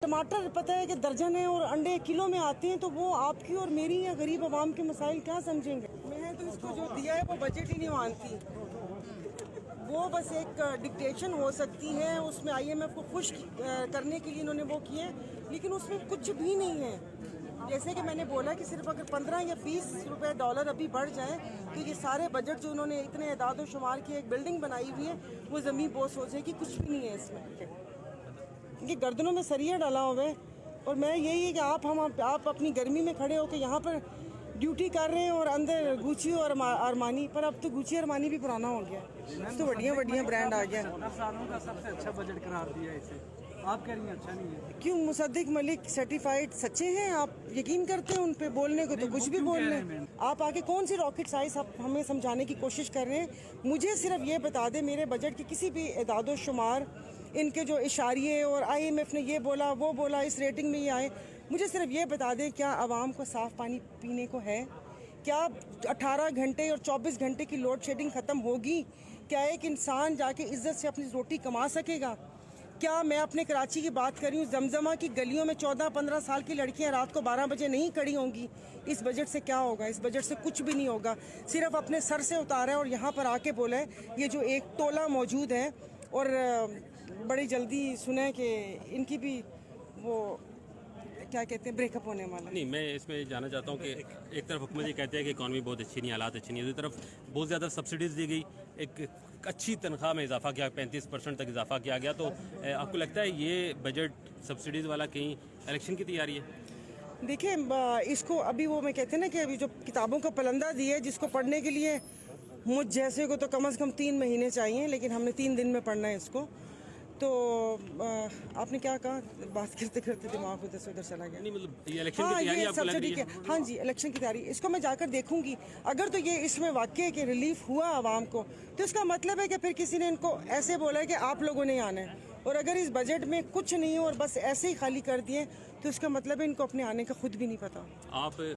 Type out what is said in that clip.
टमाटर पता है कि दर्जन है और अंडे किलो में आते हैं, तो वो आपकी और मेरी या गरीब आवाम के मसाइल क्या समझेंगे। मैं तो इसको जो दिया है वो बजट ही नहीं मानती, वो बस एक डिक्टेशन हो सकती है, उसमें IMF को खुश करने के लिए इन्होंने वो किए, लेकिन उसमें कुछ भी नहीं है। जैसे कि मैंने बोला कि सिर्फ अगर 15 या 20 रुपए डॉलर अभी बढ़ जाए तो ये सारे बजट जो उन्होंने इतने एदाद व शुमार की एक बिल्डिंग बनाई हुई है वो ज़मीन बोस हो जाएगी, कुछ भी नहीं है इसमें, क्योंकि गर्दनों में सरिया डाला हुआ है। और मैं यही है कि आप अपनी गर्मी में खड़े होकर यहाँ पर ड्यूटी कर रहे हैं और अंदर गुची और अरमानी, पर अब तो गुची अरमानी भी पुराना हो गया, तो बढ़िया ब्रांड आ गया। 70 सालों का सबसे अच्छा बजट करार दिया इसे, आप कह रही हैं अच्छा नहीं है। क्यों मुसद्दिक मलिक सर्टिफाइड सच्चे हैं? आप यकीन करते हैं उन पे बोलने को? तो कुछ भी बोल रहे हैं आप। आके कौन सी रॉकेट साइंस आप हमें समझाने की कोशिश कर रहे हैं? मुझे सिर्फ ये बता दें मेरे बजट की किसी भी एदादो शुमार, इनके जो इशारिये और IMF ने ये बोला वो बोला, इस रेटिंग में ये आए, मुझे सिर्फ ये बता दें क्या आवाम को साफ पानी पीने को है? क्या 18 घंटे और 24 घंटे की लोड शेडिंग ख़त्म होगी? क्या एक इंसान जाके इज्जत से अपनी रोटी कमा सकेगा? क्या मैं अपने कराची की बात कर रही हूँ, जमजमा की गलियों में 14-15 साल की लड़कियां रात को 12 बजे नहीं खड़ी होंगी? इस बजट से क्या होगा? इस बजट से कुछ भी नहीं होगा, सिर्फ अपने सर से उतारा है और यहाँ पर आके बोला है ये जो एक टोला मौजूद है। और बड़ी जल्दी सुने कि इनकी भी वो क्या कहते हैं ब्रेकअप होने वाला। नहीं, मैं इसमें जानना चाहता हूँ कि एक तरफ हुकूमत ये कहते हैं कि इकॉनमी बहुत अच्छी नहीं, हालात अच्छी नहीं है, दूसरी तरफ बहुत ज़्यादा सब्सिडीज़ दी गई, एक अच्छी तनख्वाह में इजाफा किया, 35% तक इजाफा किया गया। तो आपको लगता है ये बजट सब्सिडीज़ वाला कहीं इलेक्शन की तैयारी है? देखिए, इसको अभी वो मैं कहते हैं ना कि अभी जो किताबों का पलंदा दिया है जिसको पढ़ने के लिए मुझ जैसे को तो कम से कम 3 महीने चाहिए, लेकिन हमने 3 दिन में पढ़ना है इसको। तो आपने क्या कहा? बात करते करते दिमाग उधर से उधर चला गया। नहीं, मतलब ये इलेक्शन की तैयारी आपको लग रही है? हाँ जी, इलेक्शन की तैयारी, इसको मैं जाकर देखूंगी। अगर तो ये इसमें वाकई के रिलीफ हुआ आवाम को, तो इसका मतलब है कि फिर किसी ने इनको ऐसे बोला है कि आप लोगों ने आना है, और अगर इस बजट में कुछ नहीं हो और बस ऐसे ही खाली कर दिए तो इसका मतलब है इनको अपने आने का खुद भी नहीं पता। आप